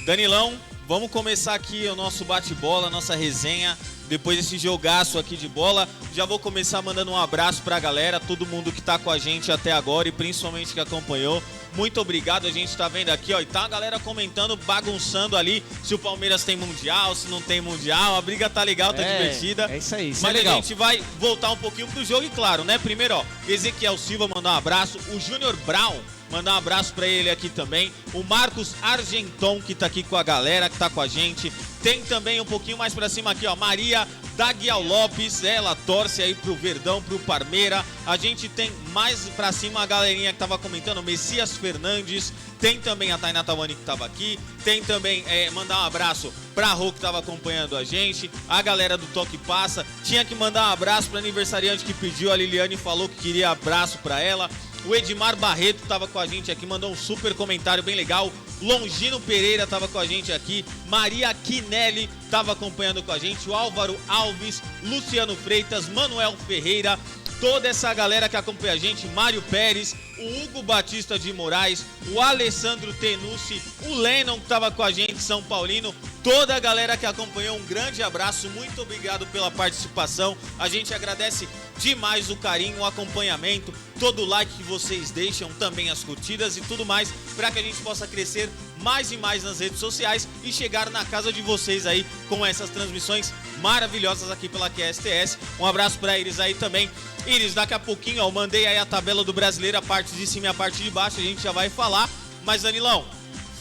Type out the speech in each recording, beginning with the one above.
Danilão, vamos começar aqui o nosso bate-bola, nossa resenha. Depois desse jogaço aqui de bola, já vou começar mandando um abraço pra galera, todo mundo que tá com a gente até agora e principalmente que acompanhou. Muito obrigado, a gente tá vendo aqui, ó, e tá a galera comentando, bagunçando ali se o Palmeiras tem Mundial, se não tem Mundial, a briga tá legal, tá divertida. É isso aí, isso Mas é legal. a gente vai voltar um pouquinho pro jogo e claro, né, primeiro, ó, Ezequiel Silva mandar um abraço, o Júnior Brown, mandar um abraço pra ele aqui também, o Marcos Argenton, que tá aqui com a galera, que tá com a gente, tem também um pouquinho mais pra cima aqui, ó, Maria Daguial Lopes, ela torce aí pro Verdão, pro Parmeira. A gente tem mais pra cima a galerinha que tava comentando, Messias Fernandes, tem também a Tainá Tawani que tava aqui, tem também, mandar um abraço pra Rô que tava acompanhando a gente, a galera do Toque Passa, tinha que mandar um abraço pra aniversariante que pediu, a Liliane falou que queria abraço pra ela. O Edmar Barreto estava com a gente aqui, mandou um super comentário bem legal. Longino Pereira estava com a gente aqui. Maria Quinelli estava acompanhando com a gente. O Álvaro Alves, Luciano Freitas, Manuel Ferreira. Toda essa galera que acompanha a gente. Mário Pérez, o Hugo Batista de Moraes, o Alessandro Tenucci, o Lennon que estava com a gente, São Paulino. Toda a galera que acompanhou, um grande abraço, muito obrigado pela participação. A gente agradece demais o carinho, o acompanhamento, todo o like que vocês deixam, também as curtidas e tudo mais, para que a gente possa crescer mais e mais nas redes sociais e chegar na casa de vocês aí com essas transmissões maravilhosas aqui pela QSTS. Um abraço para Iris aí também. Iris, daqui a pouquinho, ó, eu mandei aí a tabela do Brasileiro, a parte de cima e a parte de baixo, a gente já vai falar. Mas, Danilão,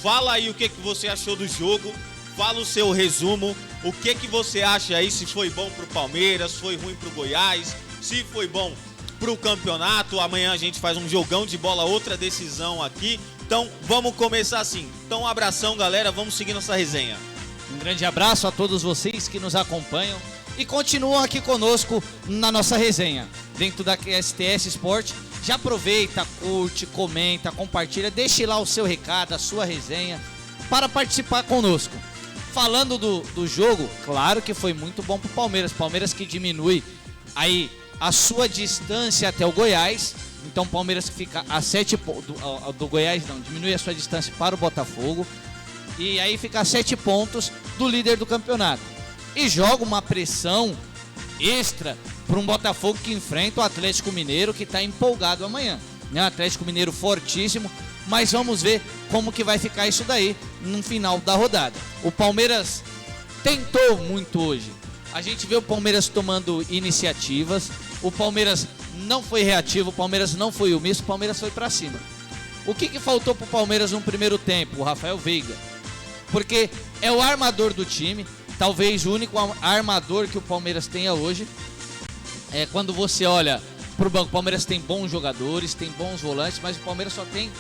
fala aí o que você achou do jogo. Fala o seu resumo, o que você acha aí, se foi bom pro Palmeiras, foi ruim pro Goiás, se foi bom pro campeonato. Amanhã a gente faz um jogão de bola, outra decisão aqui. Então vamos começar assim. Então um abração, galera, vamos seguir nossa resenha. Um grande abraço a todos vocês que nos acompanham e continuam aqui conosco na nossa resenha dentro da STS Sport. Já aproveita, curte, comenta, compartilha, deixe lá o seu recado, a sua resenha para participar conosco. Falando do jogo, claro que foi muito bom pro Palmeiras. Palmeiras que diminui aí a sua distância até o Goiás. Então o Palmeiras que fica a 7 do Goiás, não, diminui a sua distância para o Botafogo. E aí fica a 7 pontos do líder do campeonato. E joga uma pressão extra para um Botafogo que enfrenta o Atlético Mineiro, que está empolgado amanhã. Né? O Atlético Mineiro fortíssimo. Mas vamos ver como que vai ficar isso daí no final da rodada. O Palmeiras tentou muito hoje. A gente vê o Palmeiras tomando iniciativas. O Palmeiras não foi reativo, o Palmeiras não foi omisso, o Palmeiras foi pra cima. O que faltou pro Palmeiras no primeiro tempo? O Rafael Veiga. Porque é o armador do time, talvez o único armador que o Palmeiras tenha hoje. Quando você olha pro banco, o Palmeiras tem bons jogadores, tem bons volantes, mas o Palmeiras só tem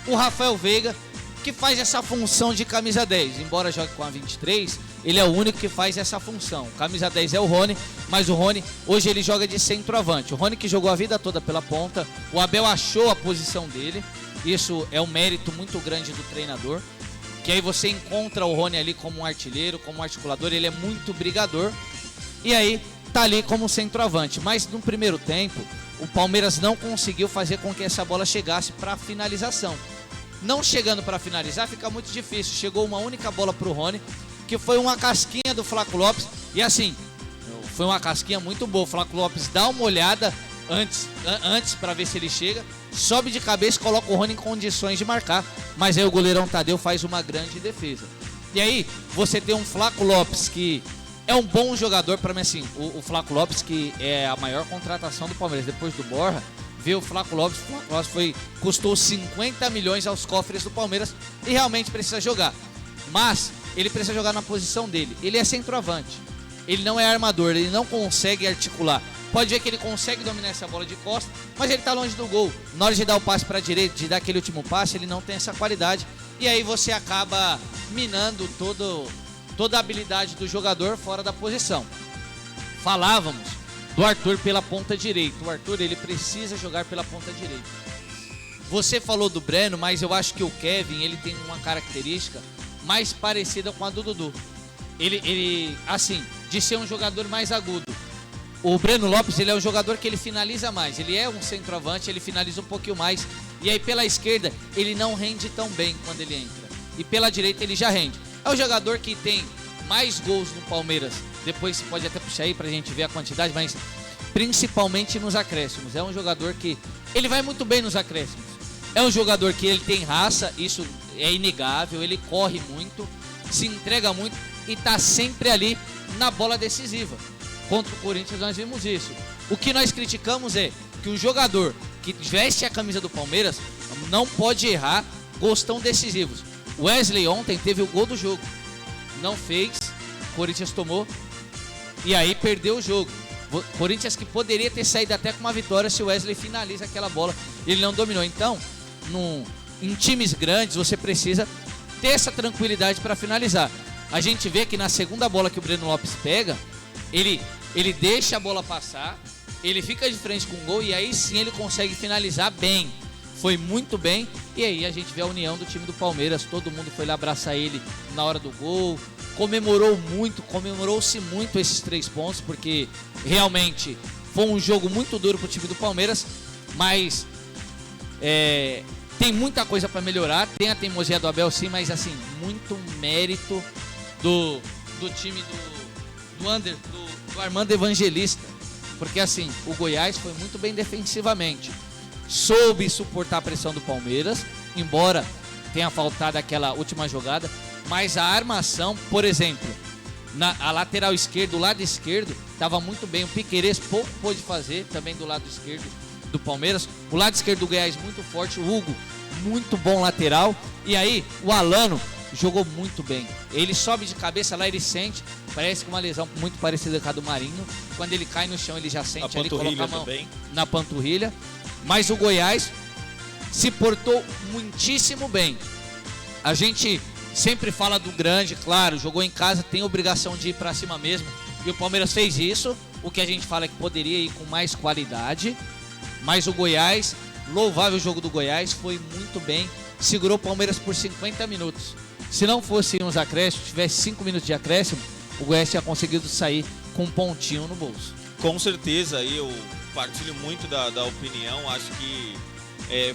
o Rafael Veiga, que faz essa função de camisa 10. Embora jogue com a 23, ele é o único que faz essa função. Camisa 10 é o Rony, mas o Rony hoje ele joga de centroavante. O Rony que jogou a vida toda pela ponta, o Abel achou a posição dele. Isso é um mérito muito grande do treinador, que aí você encontra o Rony ali como um artilheiro, como um articulador, ele é muito brigador. E aí tá ali como centroavante. Mas no primeiro tempo, o Palmeiras não conseguiu fazer com que essa bola chegasse para finalização. Não chegando para finalizar fica muito difícil. Chegou uma única bola para o Rony, que foi uma casquinha do Flaco Lopes. E assim, foi uma casquinha muito boa. O Flaco Lopes dá uma olhada antes para ver se ele chega, sobe de cabeça e coloca o Rony em condições de marcar. Mas aí o goleirão Tadeu faz uma grande defesa. E aí você tem um Flaco Lopes que é um bom jogador. Para mim, assim, o Flaco Lopes, que é a maior contratação do Palmeiras depois do Borja, vê o Flaco Lopes custou 50 milhões aos cofres do Palmeiras e realmente precisa jogar. Mas ele precisa jogar na posição dele. Ele é centroavante, ele não é armador, ele não consegue articular. Pode ver que ele consegue dominar essa bola de costa, mas ele está longe do gol. Na hora de dar o passe para a direita, de dar aquele último passe, ele não tem essa qualidade. E aí você acaba minando toda a habilidade do jogador fora da posição. Falávamos do Arthur pela ponta direita. O Arthur, ele precisa jogar pela ponta direita. Você falou do Breno, mas eu acho que o Kevin, ele tem uma característica mais parecida com a do Dudu. Ele assim, de ser um jogador mais agudo. O Breno Lopes, ele é um jogador que ele finaliza mais. Ele é um centroavante, ele finaliza um pouquinho mais. E aí pela esquerda, ele não rende tão bem quando ele entra. E pela direita ele já rende. É o jogador que tem mais gols no Palmeiras. Depois você pode até puxar aí pra gente ver a quantidade, mas principalmente nos acréscimos. É um jogador que ele vai muito bem nos acréscimos. É um jogador que ele tem raça, isso é inegável, ele corre muito, se entrega muito e tá sempre ali na bola decisiva. Contra o Corinthians nós vimos isso. O que nós criticamos é que um jogador que veste a camisa do Palmeiras não pode errar gols tão decisivos. O Wesley ontem teve o gol do jogo, não fez, o Corinthians tomou e aí perdeu o jogo. Corinthians que poderia ter saído até com uma vitória se o Wesley finaliza aquela bola, ele não dominou. Então, em times grandes você precisa ter essa tranquilidade para finalizar. A gente vê que na segunda bola que o Breno Lopes pega, ele deixa a bola passar, ele fica de frente com o gol e aí sim ele consegue finalizar bem. Foi muito bem e aí a gente vê a união do time do Palmeiras, todo mundo foi lá abraçar ele na hora do gol, comemorou-se muito esses 3 pontos, porque realmente foi um jogo muito duro pro time do Palmeiras, mas tem muita coisa para melhorar, tem a teimosia do Abel sim, mas assim, muito mérito do time do Armando Evangelista, porque assim, o Goiás foi muito bem defensivamente, soube suportar a pressão do Palmeiras, embora tenha faltado aquela última jogada, mas a armação, por exemplo, a lateral esquerda, o lado esquerdo, estava muito bem, o Piquerez pouco pôde fazer, também do lado esquerdo do Palmeiras, o lado esquerdo do Goiás muito forte, o Hugo, muito bom lateral, e aí o Alano jogou muito bem, ele sobe de cabeça lá, ele sente, parece que uma lesão muito parecida com a do Marinho, quando ele cai no chão ele já sente, ele coloca a mão também na panturrilha, mas o Goiás se portou muitíssimo bem. A gente sempre fala do grande, claro, jogou em casa, tem obrigação de ir pra cima mesmo, e o Palmeiras fez isso, o que a gente fala é que poderia ir com mais qualidade, mas o Goiás, louvável jogo do Goiás, foi muito bem, segurou o Palmeiras por 50 minutos. Se não fosse uns acréscimos, tivesse 5 minutos de acréscimo, o Goiás tinha conseguido sair com um pontinho no bolso. Com certeza, eu partilho muito da opinião, acho que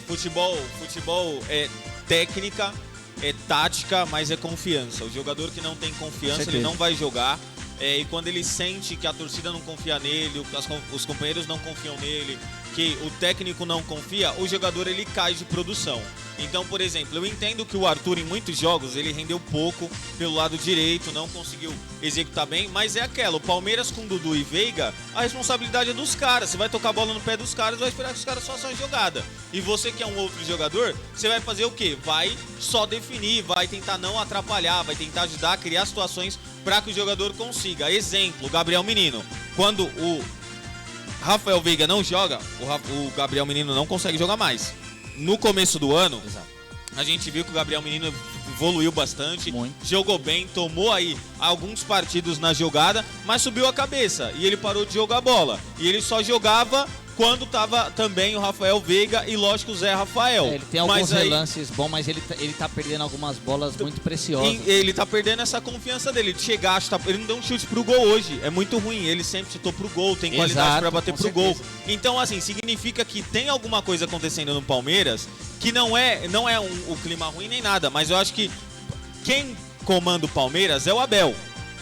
futebol é técnica, é tática, mas é confiança. O jogador que não tem confiança, ele não vai jogar. E quando ele sente que a torcida não confia nele, os companheiros não confiam nele, que o técnico não confia, o jogador ele cai de produção. Então, por exemplo, eu entendo que o Arthur em muitos jogos ele rendeu pouco pelo lado direito, não conseguiu executar bem, mas é aquela, o Palmeiras com Dudu e Veiga, a responsabilidade é dos caras, você vai tocar a bola no pé dos caras, vai esperar que os caras façam a jogada. E você que é um outro jogador, você vai fazer o quê? Vai só definir, vai tentar não atrapalhar, vai tentar ajudar a criar situações para que o jogador consiga. Exemplo, Gabriel Menino, quando o Rafael Veiga não joga, o Gabriel Menino não consegue jogar mais. No começo do ano, a gente viu que o Gabriel Menino evoluiu bastante, jogou bem, tomou aí alguns partidos na jogada, mas subiu a cabeça e ele parou de jogar bola. E ele só jogava quando tava também o Rafael Veiga e, lógico, o Zé Rafael. Ele tem alguns relances bons, mas ele tá perdendo algumas bolas muito preciosas. Ele tá perdendo essa confiança dele, de chegar, ele não deu um chute pro gol hoje, é muito ruim, ele sempre chutou pro gol, tem qualidade para bater pro gol. Então, assim, significa que tem alguma coisa acontecendo no Palmeiras que não é o clima ruim nem nada, mas eu acho que quem comanda o Palmeiras é o Abel.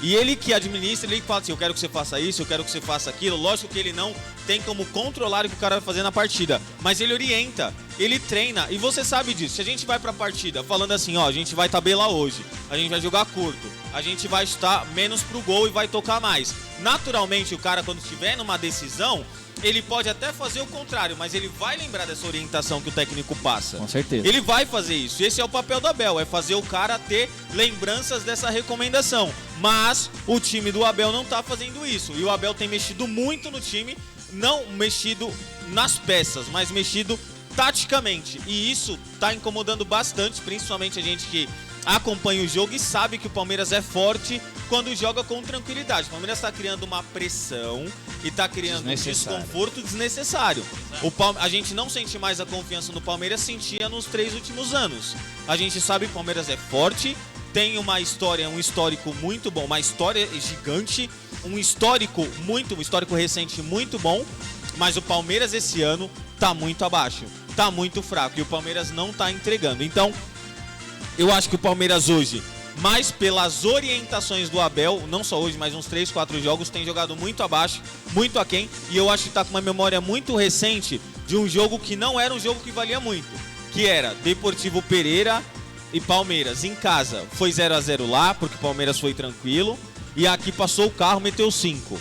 E ele que administra, ele que fala assim, eu quero que você faça isso, eu quero que você faça aquilo. Lógico que ele não tem como controlar o que o cara vai fazer na partida, mas ele orienta, ele treina, e você sabe disso. Se a gente vai pra partida falando assim, ó, a gente vai tabelar hoje, a gente vai jogar curto, a gente vai chutar menos pro gol e vai tocar mais. Naturalmente, o cara, quando estiver numa decisão, ele pode até fazer o contrário, mas ele vai lembrar dessa orientação que o técnico passa. Com certeza. Ele vai fazer isso. Esse é o papel do Abel, é fazer o cara ter lembranças dessa recomendação. Mas o time do Abel não tá fazendo isso. E o Abel tem mexido muito no time, não mexido nas peças, mas mexido taticamente. E isso tá incomodando bastante, principalmente a gente que acompanha o jogo e sabe que o Palmeiras é forte quando joga com tranquilidade. O Palmeiras está criando uma pressão e está criando um desconforto desnecessário. A gente não sente mais a confiança no Palmeiras, sentia nos 3 últimos anos. A gente sabe que o Palmeiras é forte, tem uma história, um histórico muito bom, uma história gigante, um histórico recente muito bom, mas o Palmeiras esse ano tá muito abaixo, tá muito fraco e o Palmeiras não tá entregando. Então, eu acho que o Palmeiras hoje mas pelas orientações do Abel, não só hoje, mas uns 3, 4 jogos, tem jogado muito abaixo, muito aquém, e eu acho que tá com uma memória muito recente de um jogo que não era um jogo que valia muito, que era Deportivo Pereira e Palmeiras em casa. Foi 0-0 lá, porque o Palmeiras foi tranquilo, e aqui passou o carro, meteu 5.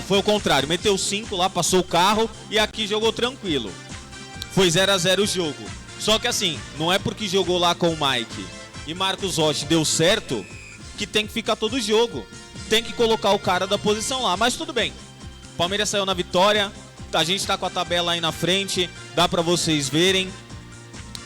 Foi o contrário, meteu 5 lá, passou o carro, e aqui jogou tranquilo. Foi 0-0 o jogo. Só que assim, não é porque jogou lá com o Mike e Marcos Rocha deu certo que tem que ficar todo jogo. Tem que colocar o cara da posição lá, mas tudo bem. Palmeiras saiu na vitória, a gente tá com a tabela aí na frente, dá pra vocês verem.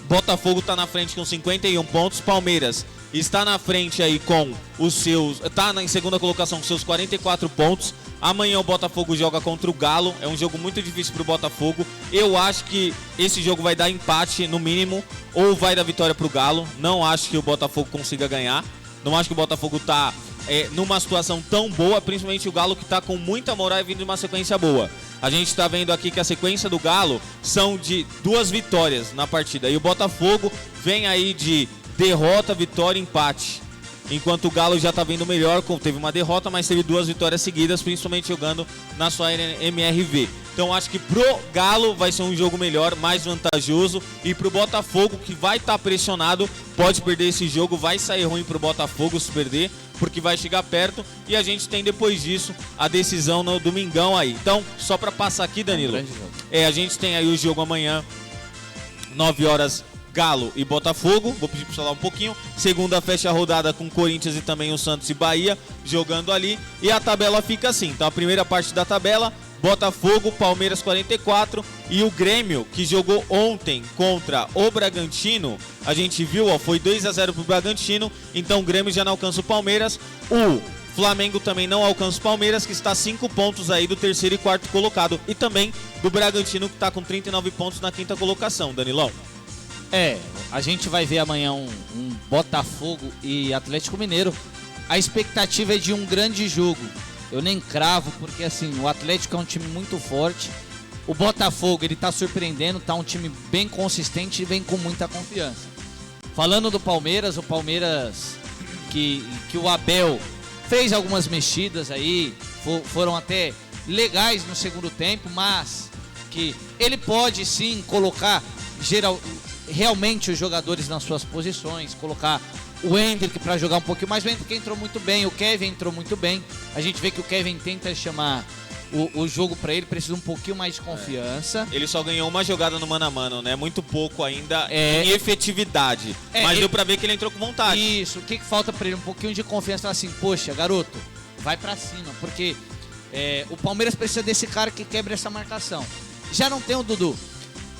Botafogo tá na frente com 51 pontos, Palmeiras está na frente aí com os seus... Tá em segunda colocação com seus 44 pontos. Amanhã o Botafogo joga contra o Galo. É um jogo muito difícil pro Botafogo. Eu acho que esse jogo vai dar empate no mínimo, ou vai dar vitória pro Galo. Não acho que o Botafogo consiga ganhar. Não acho que o Botafogo tá numa situação tão boa, principalmente o Galo, que tá com muita moral e vindo de uma sequência boa. A gente tá vendo aqui que a sequência do Galo são de 2 vitórias na partida. E o Botafogo vem aí de derrota, vitória e empate. Enquanto o Galo já tá vindo melhor, teve uma derrota, mas teve 2 vitórias seguidas, principalmente jogando na sua MRV. Então acho que pro Galo vai ser um jogo melhor, mais vantajoso. E pro Botafogo, que vai estar pressionado, pode perder esse jogo, vai sair ruim pro Botafogo se perder, porque vai chegar perto. E a gente tem depois disso a decisão no domingão aí. Então, só pra passar aqui, Danilo, a gente tem aí o jogo amanhã, 9 horas, Galo e Botafogo. Vou pedir para falar um pouquinho. Segunda fecha a rodada com Corinthians e também o Santos e Bahia jogando ali. E a tabela fica assim. Então a primeira parte da tabela, Botafogo, Palmeiras 44 e o Grêmio, que jogou ontem contra o Bragantino. A gente viu, foi 2-0 pro Bragantino. Então o Grêmio já não alcança o Palmeiras. O Flamengo também não alcança o Palmeiras, que está 5 pontos aí do terceiro e quarto colocado. E também do Bragantino, que está com 39 pontos na quinta colocação, Danilão. A gente vai ver amanhã um Botafogo e Atlético Mineiro. A expectativa é de um grande jogo. Eu nem cravo, porque assim, o Atlético é um time muito forte. O Botafogo, ele tá surpreendendo, tá um time bem consistente e vem com muita confiança. Falando do Palmeiras, o Palmeiras que o Abel fez algumas mexidas aí, foram até legais no segundo tempo, mas que ele pode sim colocar realmente os jogadores nas suas posições, colocar o Hendrick para jogar um pouquinho mais. O Hendrick entrou muito bem, o Kevin entrou muito bem. A gente vê que o Kevin tenta chamar o jogo para ele, precisa um pouquinho mais de confiança. Ele só ganhou uma jogada no mano a mano, né? Muito pouco ainda em efetividade. Mas deu pra ver que ele entrou com vontade. Isso, o que falta para ele? Um pouquinho de confiança. Falar assim, poxa, garoto, vai para cima, porque o Palmeiras precisa desse cara que quebre essa marcação. Já não tem o Dudu.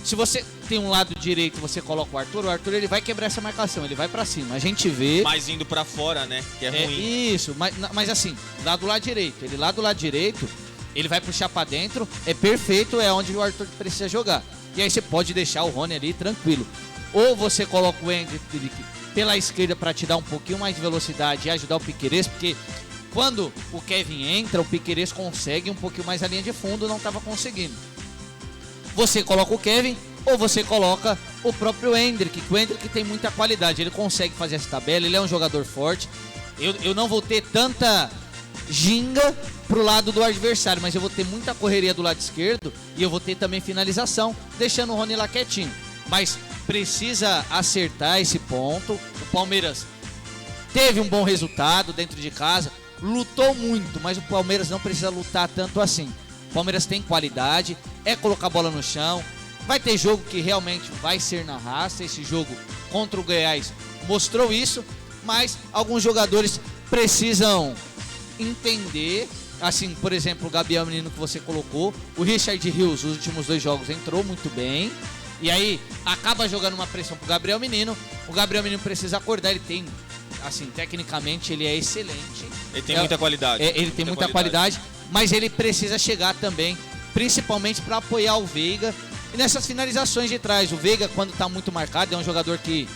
Se você tem um lado direito, você coloca o Arthur ele vai quebrar essa marcação, ele vai pra cima. A gente vê... Mas indo pra fora, né? Que é ruim. Isso, mas assim, lá do lado direito. Ele lá do lado direito, ele vai puxar pra dentro, é perfeito, é onde o Arthur precisa jogar. E aí você pode deixar o Rony ali tranquilo. Ou você coloca o Hendrick pela esquerda pra te dar um pouquinho mais de velocidade e ajudar o Piquerez, porque quando o Kevin entra, o Piquerez consegue um pouquinho mais a linha de fundo, não tava conseguindo. Você coloca o Kevin ou você coloca o próprio Hendrick, que o Hendrick tem muita qualidade, ele consegue fazer essa tabela, ele é um jogador forte. Eu não vou ter tanta ginga pro lado do adversário, mas eu vou ter muita correria do lado esquerdo e eu vou ter também finalização, deixando o Rony lá quietinho. Mas precisa acertar esse ponto. O Palmeiras teve um bom resultado dentro de casa, lutou muito, mas o Palmeiras não precisa lutar tanto assim. O Palmeiras tem qualidade, é colocar a bola no chão. Vai ter jogo que realmente vai ser na raça. Esse jogo contra o Goiás mostrou isso, mas alguns jogadores precisam entender. Assim, por exemplo, o Gabriel Menino que você colocou, o Richard Rios, os últimos 2 jogos entrou muito bem. E aí acaba jogando uma pressão pro Gabriel Menino. O Gabriel Menino precisa acordar, ele tem, assim, tecnicamente ele é excelente. Ele tem muita qualidade. Ele tem muita qualidade, mas ele precisa chegar também, principalmente para apoiar o Veiga. E nessas finalizações de trás, o Veiga, quando tá muito marcado, é um jogador que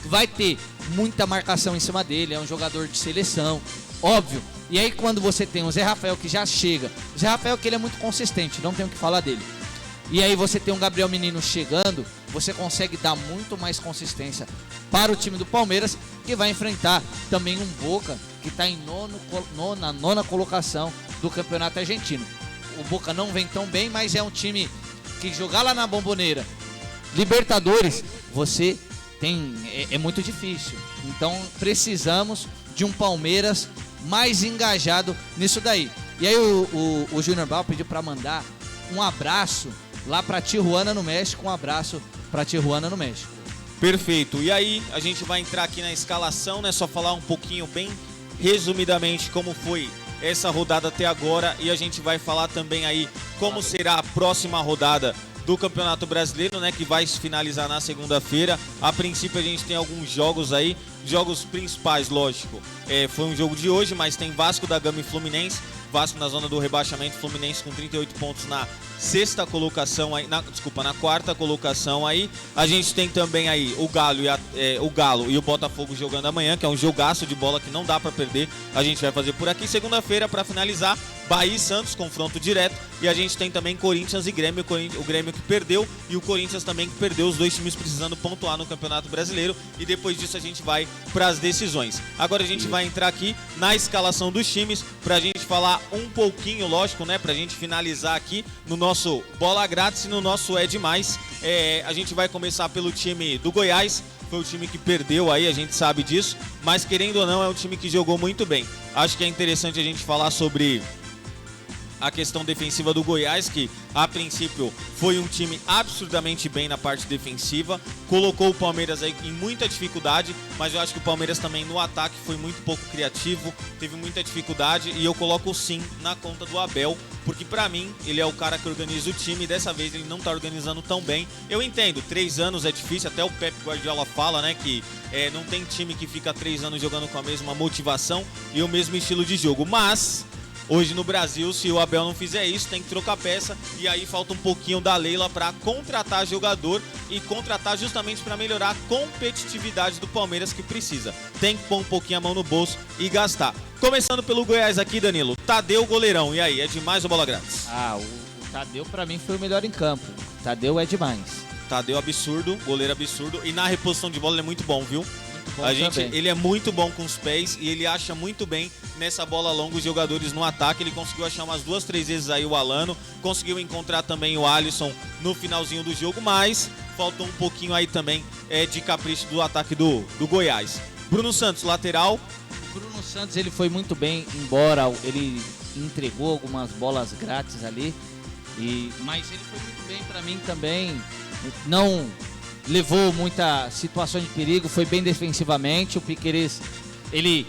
vai ter muita marcação em cima dele, é um jogador de seleção, óbvio. E aí quando você tem o Zé Rafael que já chega, o Zé Rafael que ele é muito consistente, não tem o que falar dele. E aí você tem um Gabriel Menino chegando, você consegue dar muito mais consistência para o time do Palmeiras, que vai enfrentar também um Boca, que está em nona colocação do Campeonato Argentino. O Boca não vem tão bem, mas é um time que jogar lá na Bombonera, Libertadores, você tem, é muito difícil. Então precisamos de um Palmeiras mais engajado nisso daí. E aí o Júnior Bal pediu para mandar um abraço lá para Tijuana, no México. Um abraço para Tijuana, no México. Perfeito. E aí a gente vai entrar aqui na escalação, né? Só falar um pouquinho bem resumidamente como foi essa rodada até agora, e a gente vai falar também aí como será a próxima rodada do Campeonato Brasileiro, né, que vai se finalizar na segunda-feira. A princípio a gente tem alguns jogos aí, jogos principais, lógico. Foi um jogo de hoje, mas tem Vasco da Gama e Fluminense. Vasco na zona do rebaixamento, Fluminense com 38 pontos na sexta colocação aí, na quarta colocação aí. A gente tem também aí o Galo e o Botafogo jogando amanhã, que é um jogaço de bola que não dá pra perder. A gente vai fazer por aqui. Segunda-feira, pra finalizar, Bahia e Santos, confronto direto. E a gente tem também Corinthians e Grêmio, o Grêmio que perdeu e o Corinthians também que perdeu, os dois times precisando pontuar no Campeonato Brasileiro. E depois disso a gente vai pras decisões. Agora a gente vai entrar aqui na escalação dos times pra gente falar um pouquinho, lógico, né, pra gente finalizar aqui no nosso Bola Grátis e no nosso É Demais. A gente vai começar pelo time do Goiás. Foi o time que perdeu aí, a gente sabe disso, mas querendo ou não é um time que jogou muito bem. Acho que é interessante a gente falar sobre a questão defensiva do Goiás, que a princípio foi um time absurdamente bem na parte defensiva, colocou o Palmeiras aí em muita dificuldade, mas eu acho que o Palmeiras também no ataque foi muito pouco criativo, teve muita dificuldade, e eu coloco sim na conta do Abel, porque pra mim ele é o cara que organiza o time, e dessa vez ele não tá organizando tão bem. Eu entendo, 3 anos é difícil, até o Pep Guardiola fala, né, que não tem time que fica 3 anos jogando com a mesma motivação e o mesmo estilo de jogo, mas hoje no Brasil, se o Abel não fizer isso, tem que trocar peça, e aí falta um pouquinho da Leila para contratar jogador e contratar justamente para melhorar a competitividade do Palmeiras, que precisa. Tem que pôr um pouquinho a mão no bolso e gastar. Começando pelo Goiás aqui, Danilo. Tadeu, goleirão. E aí, é demais ou bola grátis? O Tadeu para mim foi o melhor em campo. Tadeu é demais. Tadeu absurdo, goleiro absurdo, e na reposição de bola ele é muito bom, viu? Ele é muito bom com os pés e ele acha muito bem nessa bola longa os jogadores no ataque. Ele conseguiu achar umas 2, 3 vezes aí o Alano, conseguiu encontrar também o Alisson no finalzinho do jogo, mas faltou um pouquinho aí também de capricho do ataque do Goiás. Bruno Santos, lateral. O Bruno Santos ele foi muito bem, embora ele entregou algumas bolas grátis ali, mas ele foi muito bem para mim também. Não levou muita situação de perigo, foi bem defensivamente. O Piquerez, ele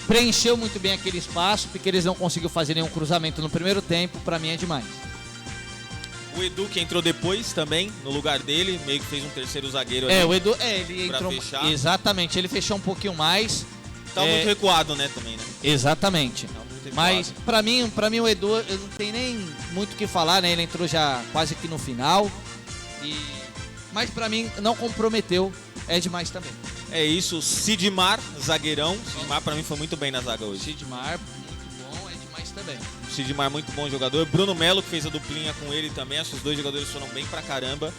preencheu muito bem aquele espaço. O Piquerez não conseguiu fazer nenhum cruzamento no primeiro tempo, pra mim é demais. O Edu, que entrou depois também, no lugar dele, meio que fez um terceiro zagueiro ali. O Edu, ele entrou, fechar. Exatamente, ele fechou um pouquinho mais. Tá muito recuado, né, também, né? Exatamente. Mas pra mim o Edu, eu não tenho nem muito o que falar, né? Ele entrou já quase que no final. Mas pra mim não comprometeu, é demais também. É isso, Sidmar, zagueirão. Sidmar pra mim foi muito bem na zaga hoje. Sidmar, muito bom, é demais também. Sidmar, muito bom jogador. Bruno Melo, que fez a duplinha com ele também. Acho que os dois jogadores foram bem pra caramba.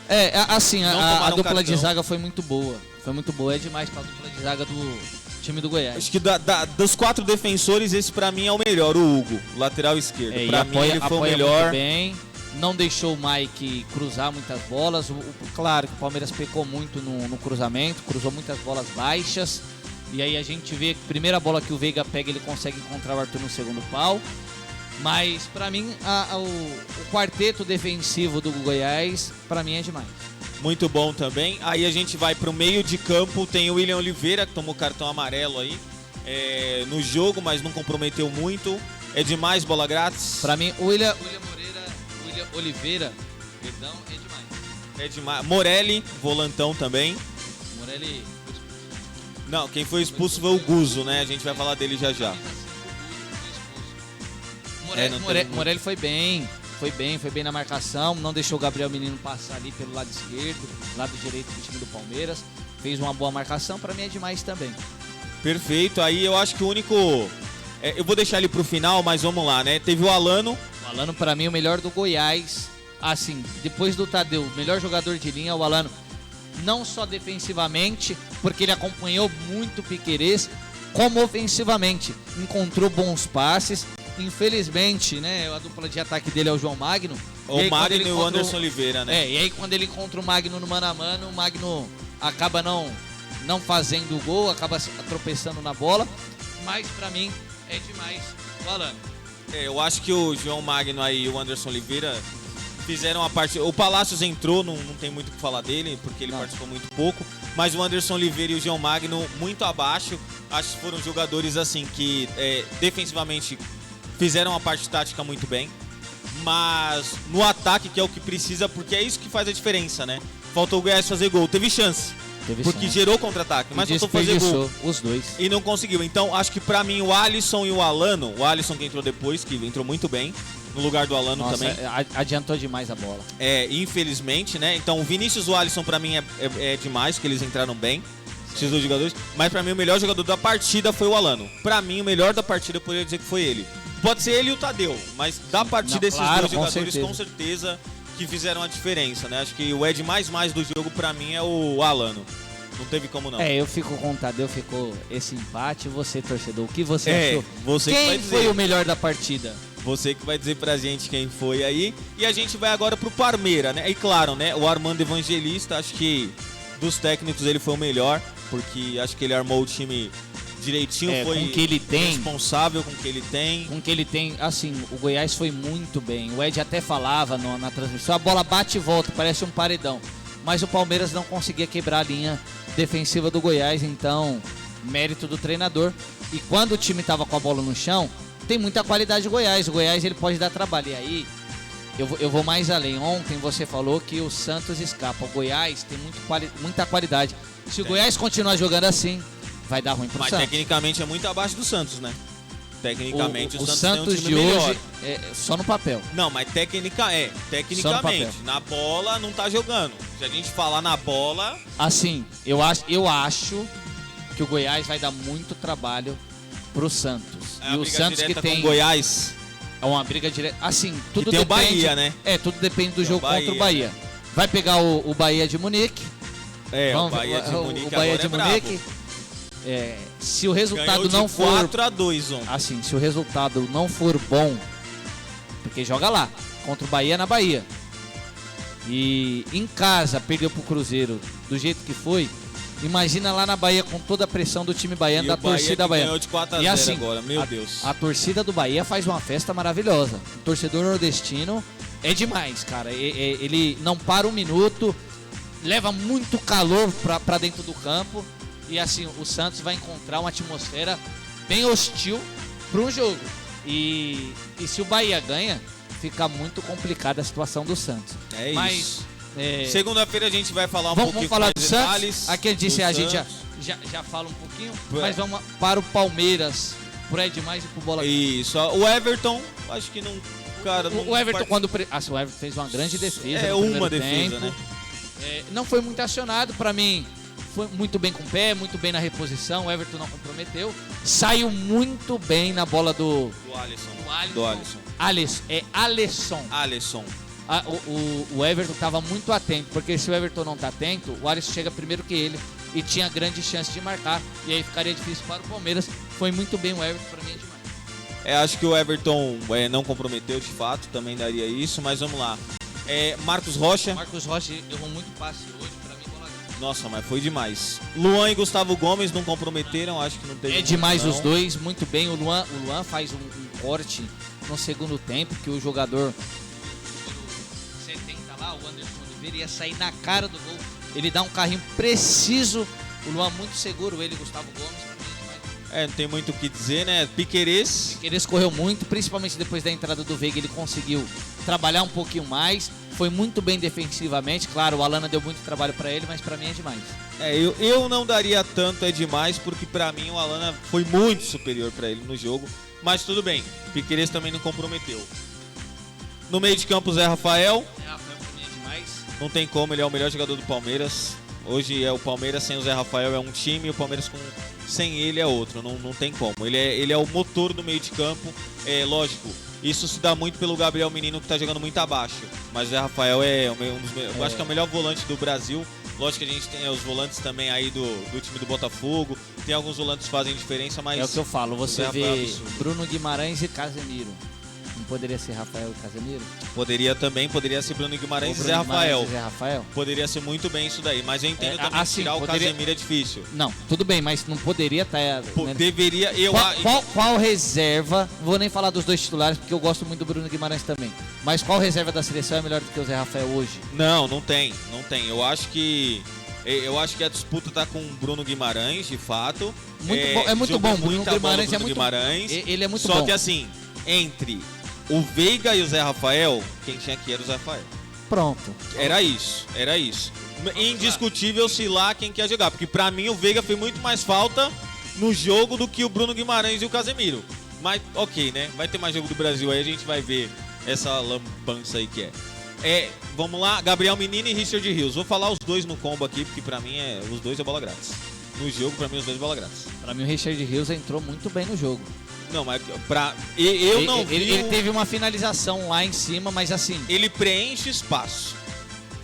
Assim, a dupla de zaga foi muito boa. Foi muito boa, é demais pra dupla de zaga do time do Goiás. Acho que dos 4 defensores, esse pra mim é o melhor, o Hugo, lateral esquerdo. Pra mim ele foi o melhor. Muito bem. Não deixou o Mike cruzar muitas bolas. Claro que o Palmeiras pecou muito no cruzamento, cruzou muitas bolas baixas. E aí a gente vê que a primeira bola que o Veiga pega, ele consegue encontrar o Arthur no segundo pau. Mas pra mim, o quarteto defensivo do Goiás, pra mim é demais. Muito bom também. Aí a gente vai pro meio de campo, tem o William Oliveira, que tomou cartão amarelo aí no jogo, mas não comprometeu muito. É demais, bola grátis. Pra mim, o William Oliveira, perdão, é demais. É demais. Morelli, volantão também. Morelli... Não, quem foi expulso foi o Guzo, né? A gente vai falar dele já já. Morelli foi bem na marcação, não deixou o Gabriel Menino passar ali pelo lado esquerdo, lado direito do time do Palmeiras. Fez uma boa marcação, pra mim é demais também. Perfeito, aí eu acho que o único... eu vou deixar ele pro final, mas vamos lá, né? Teve o Alano. O Alano, pra mim, o melhor do Goiás. assim, depois do Tadeu, o melhor jogador de linha, o Alano, não só defensivamente, porque ele acompanhou muito o Piquerez, como ofensivamente, encontrou bons passes. Infelizmente, né, a dupla de ataque dele é o João Magno. O Magno e o Anderson Oliveira, né? E aí quando ele encontra o Magno no mano a mano, o Magno acaba não fazendo o gol, acaba tropeçando na bola. Mas pra mim é demais o Alano. Eu acho que o João Magno aí e o Anderson Oliveira fizeram a parte... O Palácios entrou, não tem muito o que falar dele, porque ele participou muito pouco. Mas o Anderson Oliveira e o João Magno muito abaixo. Acho que foram jogadores assim que defensivamente fizeram a parte tática muito bem. Mas no ataque, que é o que precisa, porque é isso que faz a diferença, né? Faltou o Goiás fazer gol. Teve chance. Porque gerou contra-ataque, mas faltou fazer gol. Os dois. E não conseguiu. Então, acho que pra mim o Alisson e o Alano, o Alisson que entrou depois, que entrou muito bem, no lugar do Alano também. Adiantou demais a bola. Infelizmente, né? Então o Vinícius e o Alisson pra mim é demais, que eles entraram bem, esses dois jogadores. Mas pra mim o melhor jogador da partida foi o Alano. Pra mim o melhor da partida eu poderia dizer que foi ele. Pode ser ele e o Tadeu, mas da partida esses dois jogadores com certeza que fizeram a diferença, né? Acho que o Ed mais do jogo pra mim é o Alano. Não teve como não. Eu fico com o Tadeu, ficou esse empate. Você, torcedor, o que você achou? Você quem que vai dizer. Foi o melhor da partida? Você que vai dizer pra gente quem foi aí. E a gente vai agora pro Parmeira, né? E claro, né? O Armando Evangelista, acho que dos técnicos ele foi o melhor, porque acho que ele armou o time direitinho, foi com o que ele tem, responsável com o que ele tem. Com o que ele tem, assim, o Goiás foi muito bem. O Ed até falava na transmissão, a bola bate e volta, parece um paredão. Mas o Palmeiras não conseguia quebrar a linha defensiva do Goiás, então, mérito do treinador. E quando o time tava com a bola no chão, tem muita qualidade do Goiás. O Goiás ele pode dar trabalho. E aí, eu vou mais além. Ontem você falou que o Santos escapa. O Goiás tem muita qualidade. Se o Goiás continuar jogando assim, vai dar ruim pro Santos. Mas tecnicamente é muito abaixo do Santos, né? Tecnicamente o Santos tem um time de melhor. Hoje é só no papel. Não, mas tecnicamente, na bola não tá jogando. Se a gente falar na bola... Assim, eu acho que o Goiás vai dar muito trabalho pro Santos. E o Santos que tem... com o Goiás... É uma briga direta. Assim, tudo tem depende... o Bahia, né? Tudo depende do jogo Bahia, contra o Bahia. Vai pegar o Bahia de Munique. O Bahia de Munique o Bahia agora de Munique. Se o resultado não for 4-2 ontem. Assim, se o resultado não for bom, porque joga lá contra o Bahia na Bahia e em casa perdeu pro Cruzeiro do jeito que foi, imagina lá na Bahia com toda a pressão do time baiano, da torcida baiana. Ganhou de 4-0 e assim, agora, meu Deus. A torcida do Bahia faz uma festa maravilhosa. O torcedor nordestino é demais, cara. Ele não para um minuto, leva muito calor pra dentro do campo. E assim, o Santos vai encontrar uma atmosfera bem hostil para um jogo. E se o Bahia ganha, fica muito complicada a situação do Santos. Mas, segunda-feira a gente vai falar vamos falar mais do detalhes. Santos. Aqui a gente já fala um pouquinho, mas vamos para o Palmeiras, pro Edmais e pro Bola. Isso, o Everton, acho que não... Cara, o Everton o Everton fez uma grande defesa. Uma defesa, tempo, né? Não foi muito acionado, para mim. Foi muito bem com o pé, muito bem na reposição. O Everton não comprometeu. Saiu muito bem na bola do Alisson. Alisson. O Everton estava muito atento, porque se o Everton não está atento, o Alisson chega primeiro que ele e tinha grande chance de marcar. E aí ficaria difícil para o Palmeiras. Foi muito bem o Everton, para mim é demais. Acho que o Everton não comprometeu de fato, também daria isso, mas vamos lá. Marcos Rocha errou muito passe hoje. Nossa, mas foi demais. Luan e Gustavo Gomes não comprometeram, acho que não teve. Demais os dois, muito bem. O Luan faz um corte no segundo tempo, que o jogador 70 lá, o Anderson Oliveira, ia sair na cara do gol. Ele dá um carrinho preciso. O Luan muito seguro, ele, Gustavo Gomes. Não tem muito o que dizer, né? Piquerez correu muito, principalmente depois da entrada do Veiga, ele conseguiu trabalhar um pouquinho mais. Foi muito bem defensivamente, claro, o Alana deu muito trabalho pra ele, mas pra mim é demais. Eu não daria tanto demais, porque pra mim o Alana foi muito superior pra ele no jogo, mas tudo bem, Piquerez também não comprometeu. No meio de campo, Zé Rafael. Pra mim é demais. Não tem como, ele é o melhor jogador do Palmeiras. Hoje o Palmeiras sem o Zé Rafael é um time, e o Palmeiras sem ele é outro, não tem como. Ele é o motor do meio de campo, lógico. Isso se dá muito pelo Gabriel Menino, que tá jogando muito abaixo. Mas o Zé Rafael é eu acho que é o melhor volante do Brasil. Lógico que a gente tem os volantes também aí do time do Botafogo. Tem alguns volantes que fazem diferença, mas... É o que eu falo, você Zé vê Rafael é absurdo. Bruno Guimarães e Casemiro. Não poderia ser Rafael e Casemiro? Poderia ser Bruno Guimarães e Ou Zé Bruno Guimarães Rafael. e Zé Rafael? Poderia ser muito bem isso daí, mas eu entendo também que assim, tirar o poderia- Casemiro é difícil. Não, tudo bem, mas não poderia estar... Deveria, Qual reserva, vou nem falar dos dois titulares, porque eu gosto muito do Bruno Guimarães também, mas qual reserva da seleção é melhor do que o Zé Rafael hoje? Não tem. Eu acho que a disputa tá com o Bruno Guimarães, de fato. É muito jogou bom, Bruno muita bola Guimarães é muito Guimarães. Ele é muito Só bom. que assim, entre o Veiga e o Zé Rafael, quem tinha aqui era o Zé Rafael. Pronto. Era isso. Indiscutível se lá quem quer jogar, porque pra mim o Veiga fez muito mais falta no jogo do que o Bruno Guimarães e o Casemiro. Mas ok, né? Vai ter mais jogo do Brasil aí, a gente vai ver essa lambança aí que é. Vamos lá, Gabriel Menino e Richard Rios. Vou falar os dois no combo aqui, porque pra mim os dois é bola grátis. No jogo, pra mim, os dois é bola grátis. Pra mim o Richard Rios entrou muito bem no jogo. Não, mas eu não vi. Ele teve uma finalização lá em cima, mas assim... Ele preenche espaço.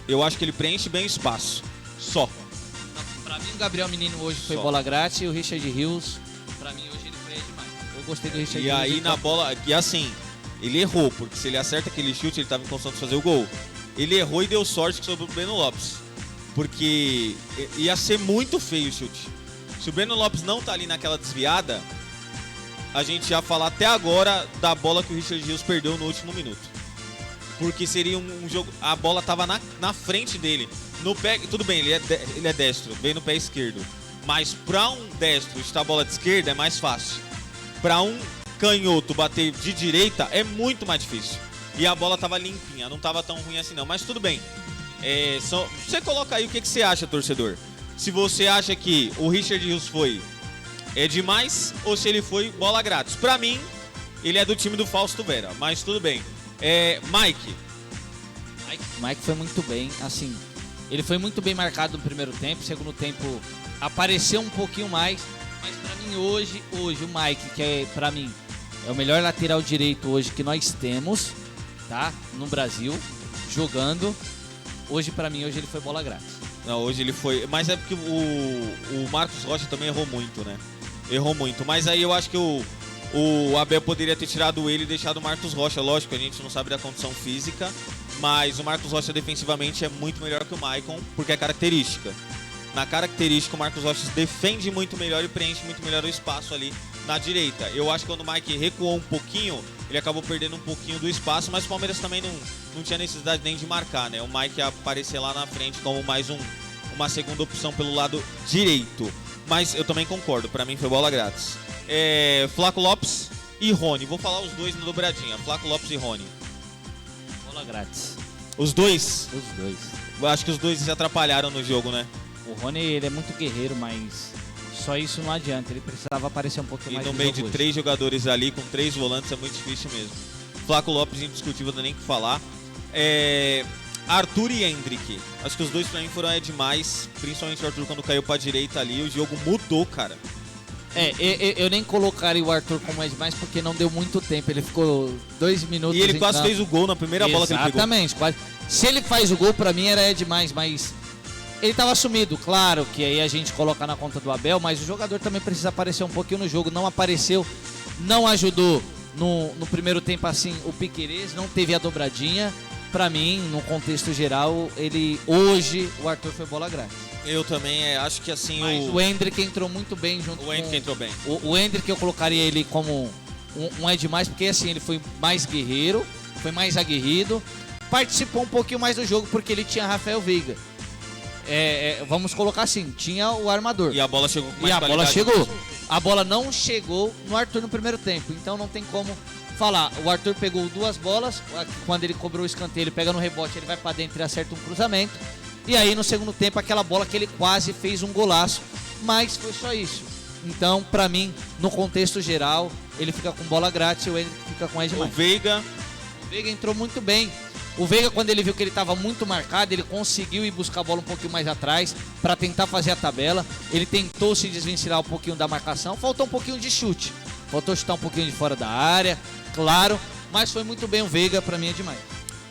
Eu acho que ele preenche bem espaço. Só. Pra mim o Gabriel Menino hoje foi Só. bola grátis e o Richard Rios, pra mim hoje ele foi demais. Eu gostei do Richard E Rios. aí na bola, e assim, ele errou, porque se ele acerta aquele chute, ele tava em condição de fazer o gol. Ele errou e deu sorte que sobrou pro Breno Lopes. Porque ia ser muito feio o chute. Se o Breno Lopes não tá ali naquela desviada, a gente ia falar até agora da bola que o Richard Rios perdeu no último minuto. Porque seria um jogo... A bola tava na frente dele. No pé... Tudo bem, ele é destro, bem no pé esquerdo. Mas pra um destro chutar a bola de esquerda é mais fácil. Pra um canhoto bater de direita é muito mais difícil. E a bola tava limpinha, não tava tão ruim assim não. Mas tudo bem. Você coloca aí o que você acha, torcedor. Se você acha que o Richard Rios foi demais ou se ele foi bola grátis. Pra mim, ele é do time do Fausto Vera, mas tudo bem. Mike foi muito bem, assim, ele foi muito bem marcado no primeiro tempo, segundo tempo apareceu um pouquinho mais, mas pra mim hoje o Mike, que pra mim é o melhor lateral direito hoje que nós temos, tá, no Brasil, jogando, hoje ele foi bola grátis. Não, hoje ele foi, mas é porque o Marcos Rocha também errou muito, né? Errou muito, mas aí eu acho que o Abel poderia ter tirado ele e deixado o Marcos Rocha. Lógico, a gente não sabe da condição física, mas o Marcos Rocha defensivamente é muito melhor que o Maicon, porque é característica. Na característica, o Marcos Rocha defende muito melhor e preenche muito melhor o espaço ali na direita. Eu acho que quando o Mike recuou um pouquinho, ele acabou perdendo um pouquinho do espaço, mas o Palmeiras também não tinha necessidade nem de marcar, né? O Mike ia aparecer lá na frente como mais uma segunda opção pelo lado direito. Mas eu também concordo, pra mim foi bola grátis. Flaco Lopes e Rony. Vou falar os dois na dobradinha. Flaco Lopes e Rony. Bola grátis. Os dois? Os dois. Eu acho que os dois se atrapalharam no jogo, né? O Rony, ele é muito guerreiro, mas só isso não adianta. Ele precisava aparecer um pouquinho E mais no no meio jogo de hoje. 3 jogadores ali, com 3 volantes, é muito difícil mesmo. Flaco Lopes, indiscutível, não tem nem o que falar. Arthur e Hendrick. Acho que os dois pra mim foram demais. Principalmente o Arthur quando caiu pra direita ali. O jogo mudou, cara. Eu nem colocaria o Arthur como é demais porque não deu muito tempo. Ele ficou 2 minutos. E ele quase fez o gol na primeira bola que ele pegou. Exatamente, quase. Se ele faz o gol, pra mim era demais, mas ele tava sumido. Claro que aí a gente coloca na conta do Abel, mas o jogador também precisa aparecer um pouquinho no jogo. Não apareceu, não ajudou no primeiro tempo assim o Piquerez, não teve a dobradinha. Pra mim, no contexto geral, hoje o Arthur foi bola grátis. Eu também acho que assim... Mas o Hendrick entrou muito bem junto O Hendrick entrou bem. O Hendrick eu colocaria ele como um é demais, porque assim, ele foi mais guerreiro, foi mais aguerrido, participou um pouquinho mais do jogo, porque ele tinha Rafael Veiga. Vamos colocar assim, tinha o armador. E a bola chegou com mais E a bola qualidade chegou. mesmo. A bola não chegou no Arthur no primeiro tempo, então não tem como falar. O Arthur pegou 2 bolas, quando ele cobrou o escanteio, ele pega no rebote, ele vai pra dentro e acerta um cruzamento. E aí no segundo tempo aquela bola que ele quase fez um golaço, mas foi só isso. Então, pra mim, no contexto geral, ele fica com bola grátis e o Hendrick fica com mais demais. O Veiga O Veiga entrou muito bem. O Veiga, quando ele viu que ele estava muito marcado, ele conseguiu ir buscar a bola um pouquinho mais atrás para tentar fazer a tabela. Ele tentou se desvencilhar um pouquinho da marcação, faltou um pouquinho de chute. Faltou chutar um pouquinho de fora da área, claro, mas foi muito bem o Veiga, para mim é demais.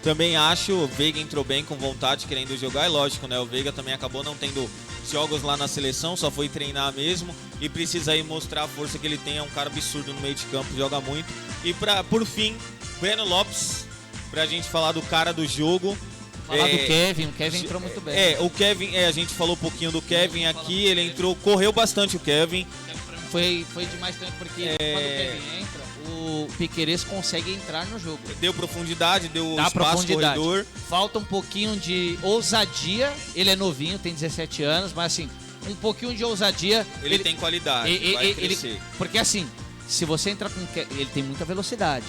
Também acho, o Veiga entrou bem, com vontade, querendo jogar, é lógico, né? O Veiga também acabou não tendo jogos lá na seleção, só foi treinar mesmo e precisa aí mostrar a força que ele tem, é um cara absurdo no meio de campo, joga muito. E por fim, Breno Lopes, pra gente falar do cara do jogo. Falar do Kevin, o Kevin entrou muito bem. O Kevin, a gente falou um pouquinho do Kevin aqui, ele entrou, correu bastante o Kevin. Foi demais também, porque quando o Kevin entra, o Piquerez consegue entrar no jogo. Deu profundidade, deu Dá espaço, corredor. Falta um pouquinho de ousadia, ele é novinho, tem 17 anos, mas assim, um pouquinho de ousadia. Ele tem qualidade, vai crescer. Porque assim, se você entrar com o Kevin, ele tem muita velocidade.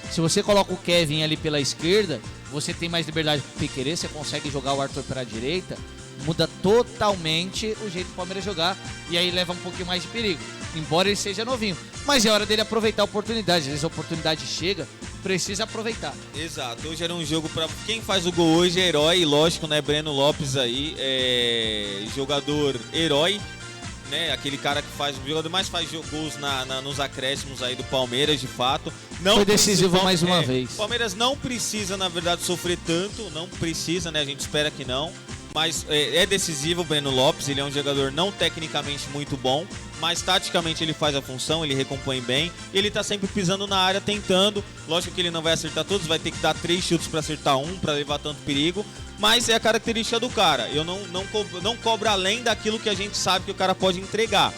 Se você coloca o Kevin ali pela esquerda, você tem mais liberdade pro Piquerez, você consegue jogar o Arthur pela direita, muda totalmente o jeito do Palmeiras jogar e aí leva um pouquinho mais de perigo, embora ele seja novinho. Mas é hora dele aproveitar a oportunidade, às vezes a oportunidade chega, precisa aproveitar. Exato, hoje era um jogo pra... Quem faz o gol hoje é herói, lógico, né? Breno Lopes aí, jogador herói, né? Aquele cara que faz, o jogador mais faz gols nos acréscimos aí do Palmeiras, de fato. Não foi decisivo mais uma vez. O Palmeiras não precisa, na verdade, sofrer tanto, não precisa, né? A gente espera que não. Mas é decisivo o Breno Lopes, ele é um jogador não tecnicamente muito bom, mas taticamente ele faz a função, ele recompõe bem, ele tá sempre pisando na área, tentando. Lógico que ele não vai acertar todos, vai ter que dar 3 chutes para acertar um, para levar tanto perigo, mas é a característica do cara. Eu não cobro além daquilo que a gente sabe que o cara pode entregar.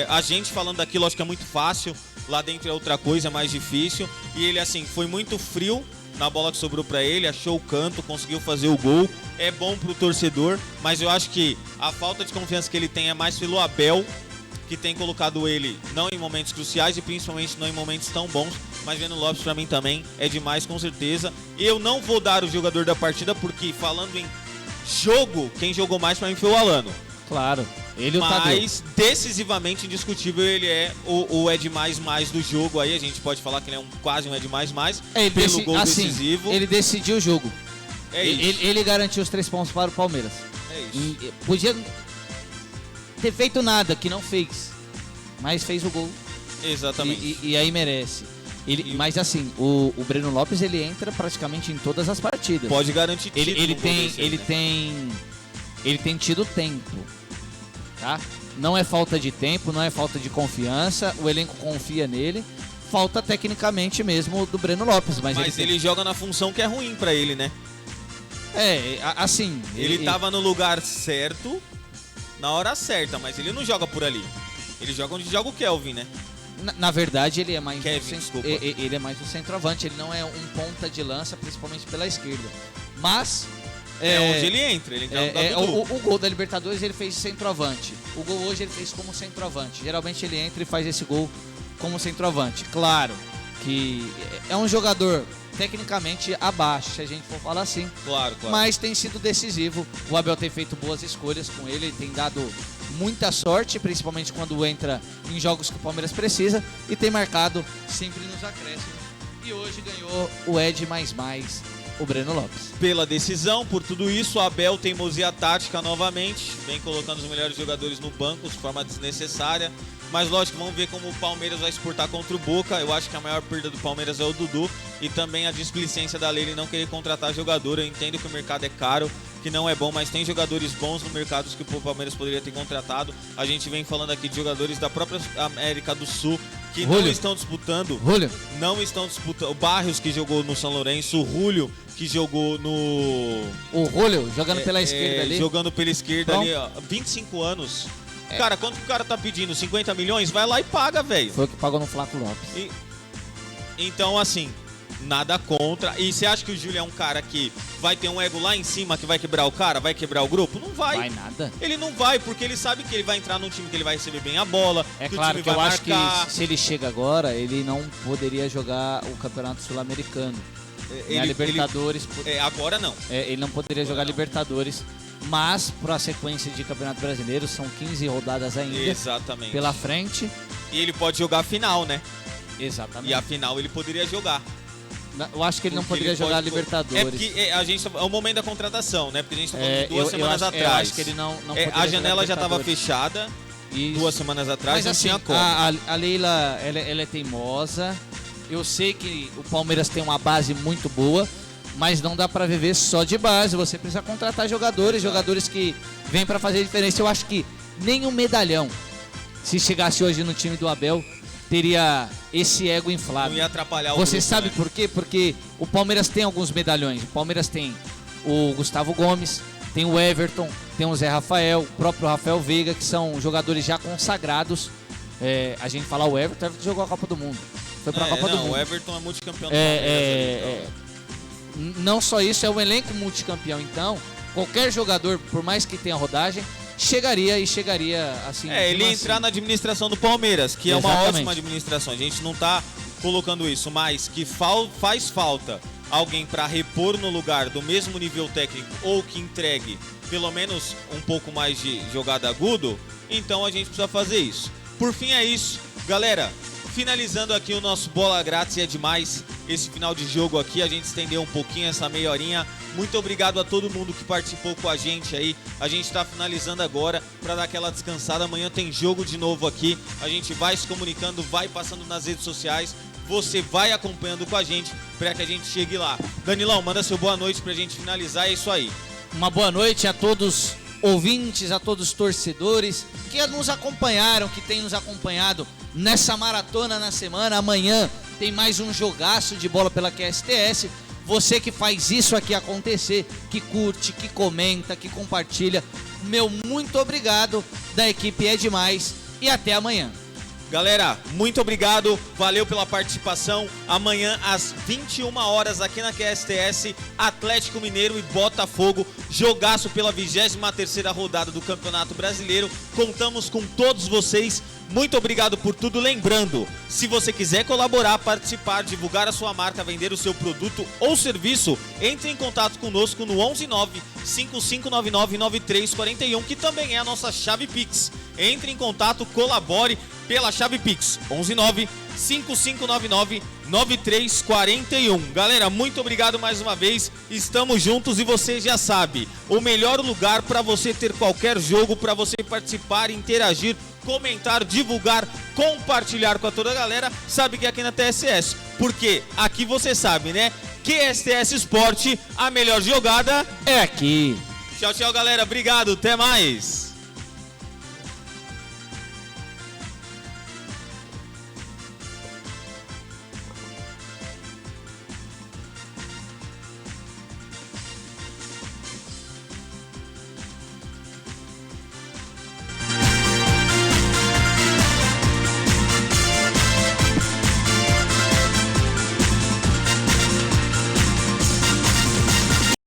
A gente falando daquilo, acho que é muito fácil, lá dentro é outra coisa, é mais difícil, e ele assim, foi muito frio na bola que sobrou pra ele, achou o canto, conseguiu fazer o gol, é bom pro torcedor, mas eu acho que a falta de confiança que ele tem é mais pelo Abel, que tem colocado ele não em momentos cruciais e principalmente não em momentos tão bons, mas Breno Lopes pra mim também é demais, com certeza. Eu não vou dar o jogador da partida, porque falando em jogo, quem jogou mais pra mim foi o Alano. Claro, ele e o Tadeu. Mas decisivamente indiscutível ele é o Ed mais do jogo aí, a gente pode falar que ele é quase um Ed mais pelo gol decisivo. Ele decidiu o jogo. Isso. Ele garantiu os 3 pontos para o Palmeiras. É isso. Podia ter feito nada, que não fez, mas fez o gol. Exatamente. E aí merece. Mas assim, o Breno Lopes ele entra praticamente em todas as partidas. Pode garantir título. Ele tem tido tempo. Tá? Não é falta de tempo, não é falta de confiança, o elenco confia nele, falta tecnicamente mesmo do Breno Lopes. Mas ele joga na função que é ruim pra ele, né? Assim... Ele tava no lugar certo, na hora certa, mas ele não joga por ali. Ele joga onde joga o Kelvin, né? Na verdade, ele é mais desculpa. Ele é mais o centroavante, ele não é um ponta de lança, principalmente pela esquerda. Mas... onde ele entra o gol da Libertadores ele fez centroavante. O gol hoje ele fez como centroavante. Geralmente ele entra e faz esse gol como centroavante. Claro que é um jogador tecnicamente abaixo, se a gente for falar assim. Claro. Mas tem sido decisivo. O Abel tem feito boas escolhas com ele, tem dado muita sorte, principalmente quando entra em jogos que o Palmeiras precisa, e tem marcado sempre nos acréscimos. E hoje ganhou o Ed mais o Breno Lopes. Pela decisão, por tudo isso, o Abel teimosia tática novamente, vem colocando os melhores jogadores no banco de forma desnecessária, mas lógico, vamos ver como o Palmeiras vai se portar contra o Boca. Eu acho que a maior perda do Palmeiras é o Dudu e também a displicência da Leila em não querer contratar jogador. Eu entendo que o mercado é caro, que não é bom, mas tem jogadores bons no mercado que o Palmeiras poderia ter contratado. A gente vem falando aqui de jogadores da própria América do Sul que não estão disputando. Não estão disputando. O Barrios, que jogou no São Lourenço, o Julio, que jogou no... O Julio, jogando pela esquerda ali. Jogando pela esquerda ali, ó, 25 anos. Cara, quanto que o cara tá pedindo? 50 milhões? Vai lá e paga, velho. Foi o que pagou no Flaco Lopes. Então, assim, nada contra. E você acha que o Júlio é um cara que vai ter um ego lá em cima que vai quebrar o cara? Vai quebrar o grupo? Não vai. Vai nada. Ele não vai, porque ele sabe que ele vai entrar num time que ele vai receber bem a bola. É claro que eu acho que se ele chega agora, ele não poderia jogar o Campeonato Sul-Americano. A Libertadores. Agora não. Ele não poderia jogar Libertadores. Mas, para a sequência de Campeonato Brasileiro, são 15 rodadas ainda. Exatamente. Pela frente. E ele pode jogar a final, né? Exatamente. E a final ele poderia jogar. Eu acho que ele não Porque poderia ele jogar a pode- Libertadores. É porque a gente é o momento da contratação, né? Porque a gente tá falando de 2 semanas eu atrás. acho que ele não É, poderia a janela jogar já estava Libertadores. fechada Isso. 2 semanas atrás, Mas não assim, tinha como. a Leila, ela é teimosa. Eu sei que o Palmeiras tem uma base muito boa, mas não dá pra viver só de base. Você precisa contratar jogadores que vêm pra fazer a diferença. Eu acho que nenhum medalhão, se chegasse hoje no time do Abel, teria esse ego inflado. Não ia atrapalhar o Você grupo, sabe né? por quê? Porque o Palmeiras tem alguns medalhões. O Palmeiras tem o Gustavo Gomes, tem o Everton, tem o Zé Rafael, o próprio Rafael Veiga, que são jogadores já consagrados. A gente fala o Everton jogou a Copa do Mundo. Foi pra Copa do não, Mundo. o Everton é multicampeão do Palmeiras. Não só isso, é um elenco multicampeão. Então, qualquer jogador, por mais que tenha rodagem, chegaria assim. Ele ia entrar na administração do Palmeiras, que é uma Exatamente. ótima administração. A gente não tá colocando isso, mas que faz falta alguém para repor no lugar do mesmo nível técnico ou que entregue pelo menos um pouco mais de jogada agudo, então a gente precisa fazer isso. Por fim é isso. Galera, finalizando aqui o nosso Bola Grátis, e é demais esse final de jogo aqui, a gente estendeu um pouquinho essa meia horinha. Muito obrigado a todo mundo que participou com a gente aí. A gente tá finalizando agora para dar aquela descansada. Amanhã tem jogo de novo aqui. A gente vai se comunicando, vai passando nas redes sociais. Você vai acompanhando com a gente para que a gente chegue lá. Danilão, manda seu boa noite pra gente finalizar. É isso aí. Uma boa noite a todos ouvintes, a todos torcedores que nos acompanharam, que têm nos acompanhado nessa maratona na semana. Amanhã tem mais um jogaço de bola pela QSTS. Você que faz isso aqui acontecer, que curte, que comenta, que compartilha, meu muito obrigado, da equipe É Demais, e até amanhã. Galera, muito obrigado, valeu pela participação. Amanhã às 21 horas aqui na QSTS, Atlético Mineiro e Botafogo, jogaço pela 23ª rodada do Campeonato Brasileiro. Contamos com todos vocês. Muito obrigado por tudo. Lembrando, se você quiser colaborar, participar, divulgar a sua marca, vender o seu produto ou serviço, entre em contato conosco no 119-5599-9341, que também é a nossa chave Pix. Entre em contato, colabore pela chave Pix, 119-5599-9341. Galera, muito obrigado mais uma vez, estamos juntos e você já sabe, o melhor lugar para você ter qualquer jogo, para você participar, interagir, comentar, divulgar, compartilhar com toda a galera, sabe que é aqui na TSS, porque aqui você sabe, né? QSTS Esporte, a melhor jogada É aqui. Tchau, tchau, galera, obrigado, até mais.